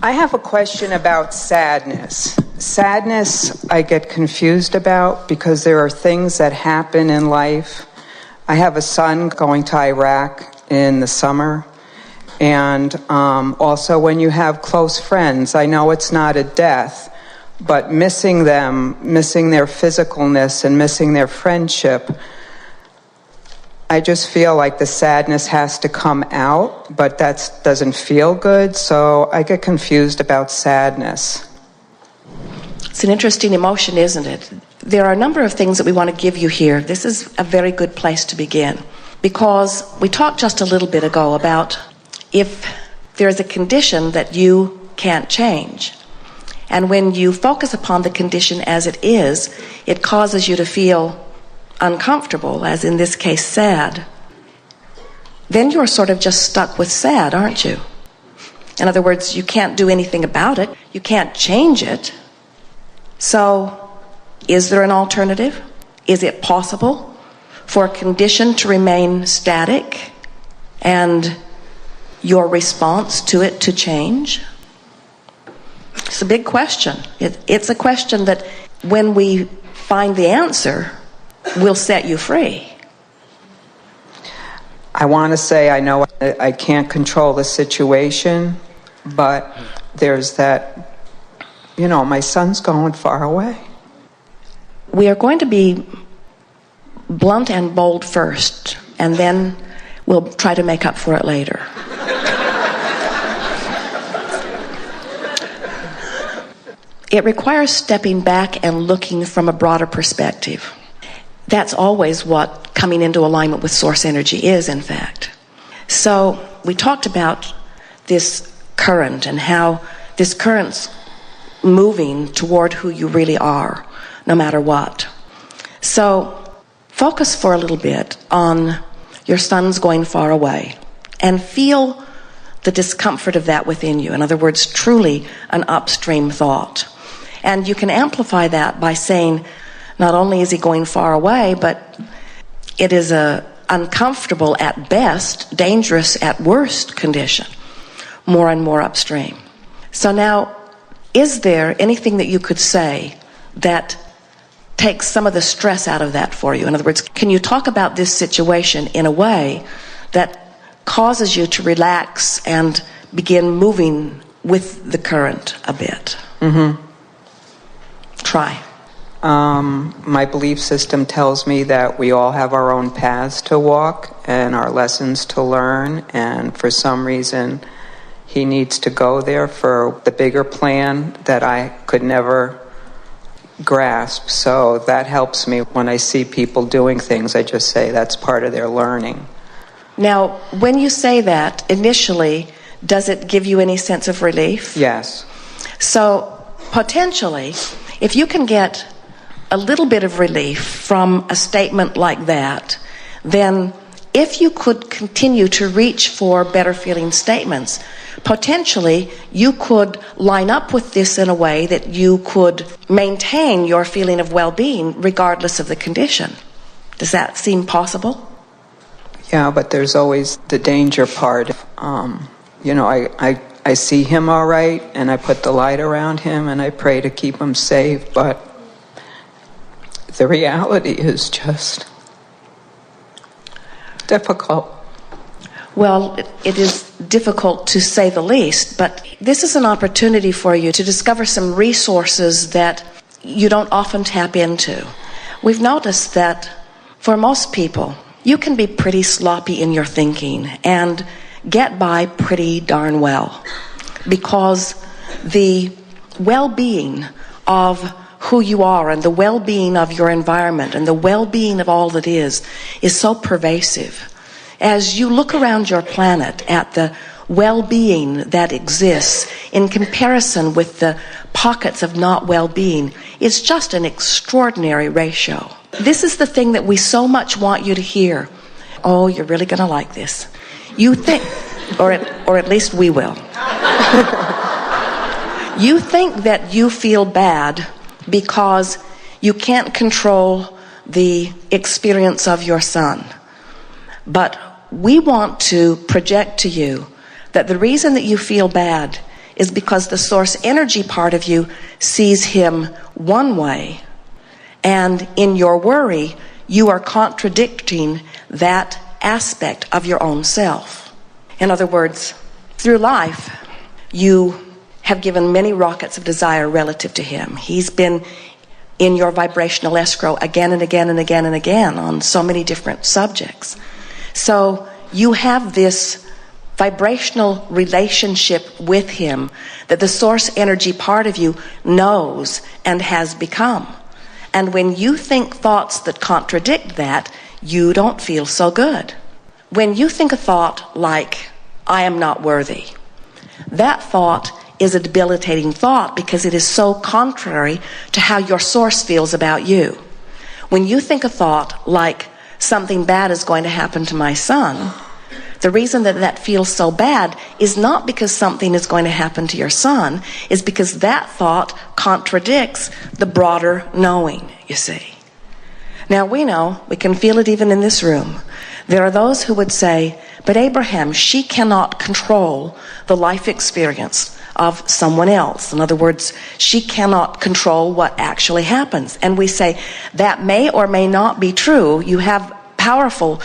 I have a question about sadness. Sadness I get confused about because there are things that happen in life. I have a son going to Iraq in the summer. And also when you have close friends, I know it's not a death, but missing them, missing their physicalness and missing their friendship, I just feel like the sadness has to come out, but that doesn't feel good, so I get confused about sadness. It's an interesting emotion, isn't it? There are a number of things that we want to give you here. This is a very good place to begin, because we talked just a little bit ago about if there's a condition that you can't change. And when you focus upon the condition as it is, it causes you to feel uncomfortable, as in this case, sad. Then you're sort of just stuck with sad, aren't you? In other words, you can't do anything about it. You can't change it. So, is there an alternative? Is it possible for a condition to remain static and your response to it to change? It's a big question. It's a question that when we find the answer, will set you free. I want to say I know I can't control the situation, but there's that, my son's going far away. We are going to be blunt and bold first, and then we'll try to make up for it later. It requires stepping back and looking from a broader perspective. That's always what coming into alignment with source energy is, in fact. So we talked about this current and how this current's moving toward who you really are, no matter what. So focus for a little bit on your son's going far away and feel the discomfort of that within you. In other words, truly an upstream thought. And you can amplify that by saying, not only is he going far away, but it is a uncomfortable at best, dangerous at worst condition, more and more upstream. So now, is there anything that you could say that takes some of the stress out of that for you? In other words, can you talk about this situation in a way that causes you to relax and begin moving with the current a bit? Mm-hmm. Try. My belief system tells me that we all have our own paths to walk and our lessons to learn, and for some reason he needs to go there for the bigger plan that I could never grasp. So that helps me when I see people doing things. I just say that's part of their learning. Now, when you say that, initially, does it give you any sense of relief? Yes. So, potentially, if you can get a little bit of relief from a statement like that, then if you could continue to reach for better feeling statements, potentially you could line up with this in a way that you could maintain your feeling of well-being regardless of the condition. Does that seem possible? Yeah, but there's always the danger part. I see him all right, and I put the light around him, and I pray to keep him safe, but the reality is just difficult. Well, it is difficult to say the least, but this is an opportunity for you to discover some resources that you don't often tap into. We've noticed that for most people, you can be pretty sloppy in your thinking and get by pretty darn well, because the well-being of who you are and the well-being of your environment and the well-being of all that is so pervasive. As you look around your planet at the well-being that exists in comparison with the pockets of not well-being, it's just an extraordinary ratio. This is the thing that we so much want you to hear. Oh, you're really going to like this. You think, or at least we will. You think that you feel bad because you can't control the experience of your son. But we want to project to you that the reason that you feel bad is because the source energy part of you sees him one way, and in your worry, you are contradicting that aspect of your own self. In other words, through life, you have given many rockets of desire relative to him. He's been in your vibrational escrow again and again and again and again on so many different subjects. So you have this vibrational relationship with him that the source energy part of you knows and has become. And when you think thoughts that contradict that, you don't feel so good. When you think a thought like, I am not worthy, that thought is a debilitating thought because it is so contrary to how your source feels about you. When you think a thought like, something bad is going to happen to my son, the reason that that feels so bad is not because something is going to happen to your son, is because that thought contradicts the broader knowing, you see. Now we know, we can feel it even in this room. There are those who would say, but Abraham, she cannot control the life experience of someone else. In other words, she cannot control what actually happens. And we say, that may or may not be true. You have powerful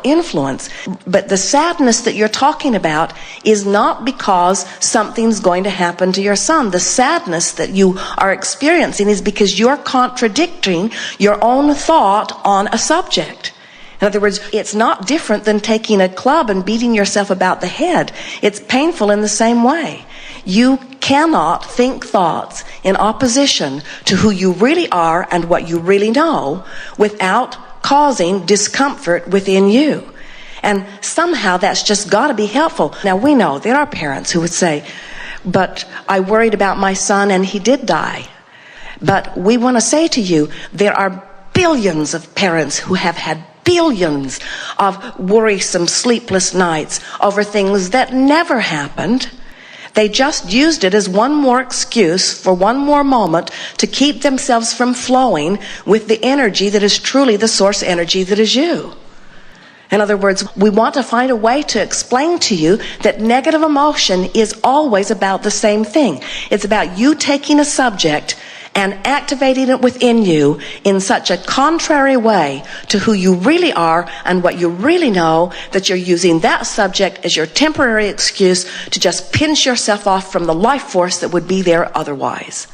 influence. But the sadness that you're talking about is not because something's going to happen to your son. The sadness that you are experiencing is because you're contradicting your own thought on a subject. In other words, it's not different than taking a club and beating yourself about the head. It's painful in the same way. You cannot think thoughts in opposition to who you really are and what you really know without causing discomfort within you. And somehow that's just got to be helpful. Now we know there are parents who would say, but I worried about my son and he did die. But we want to say to you, there are billions of parents who have had billions of worrisome, sleepless nights over things that never happened. They just used it as one more excuse for one more moment to keep themselves from flowing with the energy that is truly the source energy that is you. In other words, we want to find a way to explain to you that negative emotion is always about the same thing. It's about you taking a subject and activating it within you in such a contrary way to who you really are and what you really know, that you're using that subject as your temporary excuse to just pinch yourself off from the life force that would be there otherwise.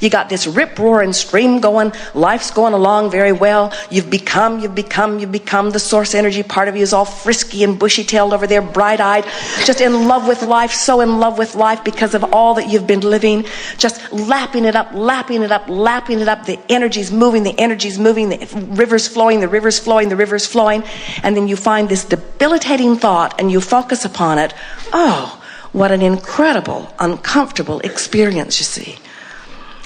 You got this rip-roaring stream going, life's going along very well, you've become the source energy part of you is all frisky and bushy-tailed over there, bright-eyed, just in love with life, so in love with life because of all that you've been living, just lapping it up, the energy's moving, the river's flowing, and then you find this debilitating thought and you focus upon it. Oh, what an incredible, uncomfortable experience, you see.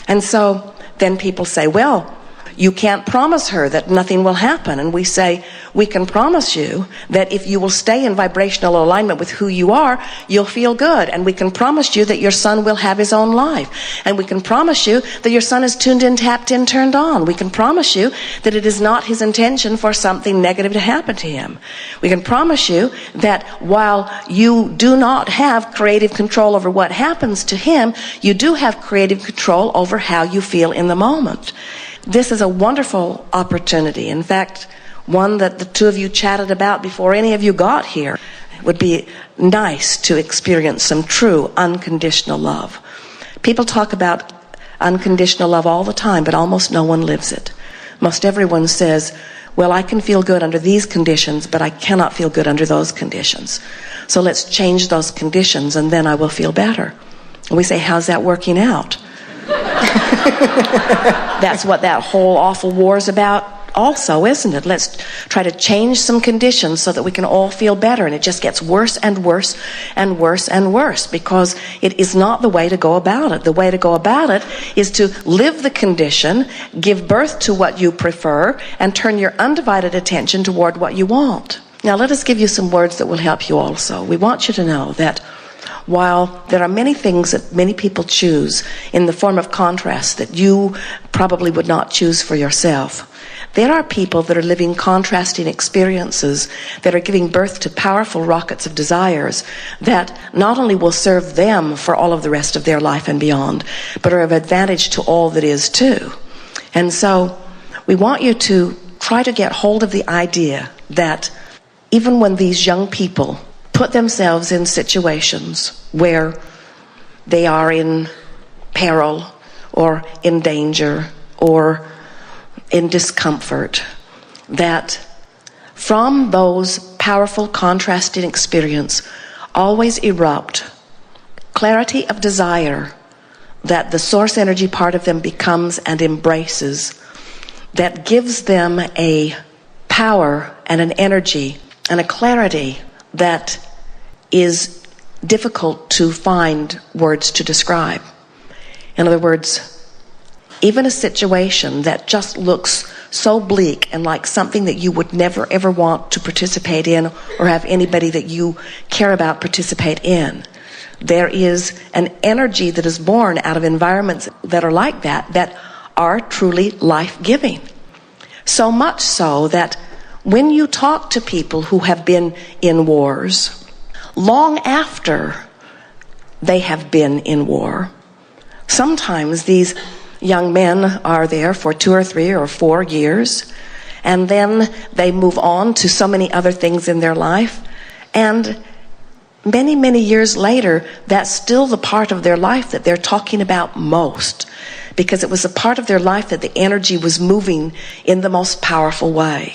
And so then people say, well, you can't promise her that nothing will happen. And we say, we can promise you that if you will stay in vibrational alignment with who you are, you'll feel good. And we can promise you that your son will have his own life. And we can promise you that your son is tuned in, tapped in, turned on. We can promise you that it is not his intention for something negative to happen to him. We can promise you that while you do not have creative control over what happens to him, you do have creative control over how you feel in the moment. This is a wonderful opportunity. In fact, one that the two of you chatted about before any of you got here. It would be nice to experience some true unconditional love. People talk about unconditional love all the time, but almost no one lives it. Most everyone says, well, I can feel good under these conditions, but I cannot feel good under those conditions. So let's change those conditions and then I will feel better. And we say, how's that working out? That's what that whole awful war is about also, isn't it? Let's try to change some conditions so that we can all feel better. And it just gets worse and worse and worse and worse because it is not the way to go about it. The way to go about it is to live the condition, give birth to what you prefer, and turn your undivided attention toward what you want. Now let us give you some words that will help you also. We want you to know that while there are many things that many people choose in the form of contrast that you probably would not choose for yourself, there are people that are living contrasting experiences that are giving birth to powerful rockets of desires that not only will serve them for all of the rest of their life and beyond, but are of advantage to all that is too. And so we want you to try to get hold of the idea that even when these young people put themselves in situations where they are in peril or in danger or in discomfort, that from those powerful contrasting experiences always erupt clarity of desire that the source energy part of them becomes and embraces, that gives them a power and an energy and a clarity that is difficult to find words to describe. In other words, even a situation that just looks so bleak and like something that you would never ever want to participate in or have anybody that you care about participate in, there is an energy that is born out of environments that are like that, that are truly life-giving. So much so that when you talk to people who have been in wars, long after they have been in war, sometimes these young men are there for 2 or 3 or 4 years, and then they move on to so many other things in their life, and many, many years later, that's still the part of their life that they're talking about most, because it was a part of their life that the energy was moving in the most powerful way.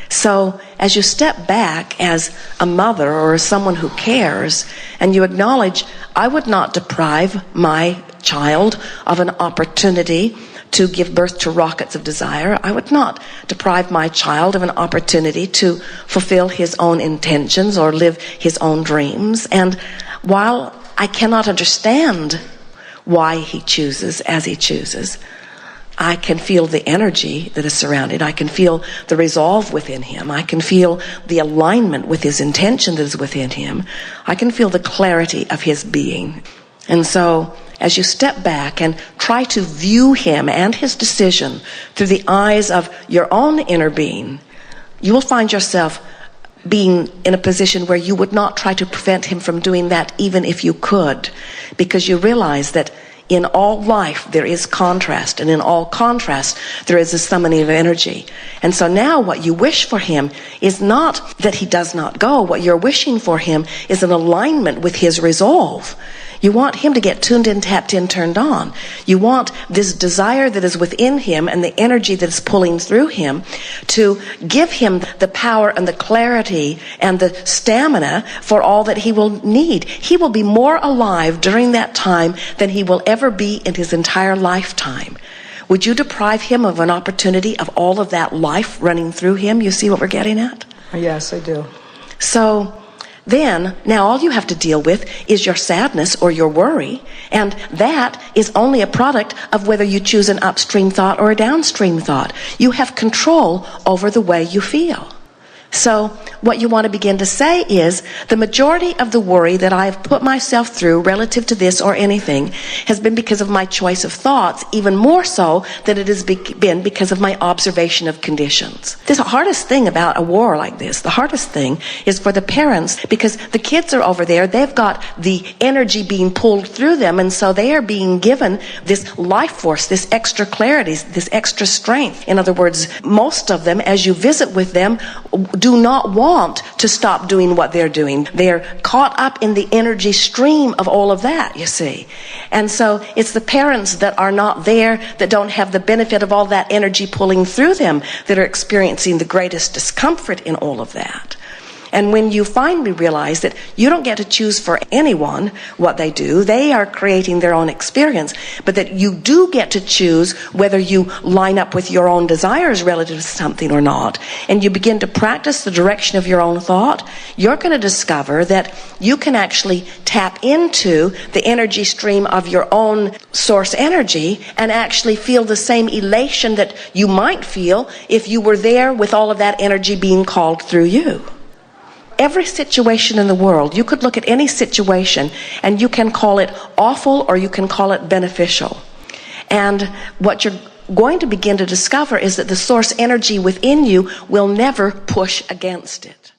So as you step back as a mother or as someone who cares, and you acknowledge, I would not deprive my child of an opportunity to give birth to rockets of desire. I would not deprive my child of an opportunity to fulfill his own intentions or live his own dreams. And while I cannot understand why he chooses as he chooses, I can feel the energy that is surrounded. I can feel the resolve within him. I can feel the alignment with his intention that is within him. I can feel the clarity of his being. And so, as you step back and try to view him and his decision through the eyes of your own inner being, you will find yourself being in a position where you would not try to prevent him from doing that even if you could, because you realize that in all life there is contrast, and in all contrast there is a summoning of energy. And so now what you wish for him is not that he does not go. What you're wishing for him is an alignment with his resolve. You want him to get tuned in, tapped in, turned on. You want this desire that is within him and the energy that is pulling through him to give him the power and the clarity and the stamina for all that he will need. He will be more alive during that time than he will ever be in his entire lifetime. Would you deprive him of an opportunity of all of that life running through him? You see what we're getting at? Yes, I do. So then, now all you have to deal with is your sadness or your worry, and that is only a product of whether you choose an upstream thought or a downstream thought. You have control over the way you feel. So what you want to begin to say is, the majority of the worry that I have put myself through relative to this or anything has been because of my choice of thoughts, even more so than it has been because of my observation of conditions. The hardest thing about a war like this, the hardest thing is for the parents, because the kids are over there, they've got the energy being pulled through them, and so they are being given this life force, this extra clarity, this extra strength. In other words, most of them, as you visit with them, do not want to stop doing what they're doing. They're caught up in the energy stream of all of that, you see. And so it's the parents that are not there, that don't have the benefit of all that energy pulling through them, that are experiencing the greatest discomfort in all of that. And when you finally realize that you don't get to choose for anyone what they do, they are creating their own experience, but that you do get to choose whether you line up with your own desires relative to something or not, and you begin to practice the direction of your own thought, you're going to discover that you can actually tap into the energy stream of your own source energy and actually feel the same elation that you might feel if you were there with all of that energy being called through you. every situation in the world, you could look at any situation and you can call it awful or you can call it beneficial. And what you're going to begin to discover is that the source energy within you will never push against it.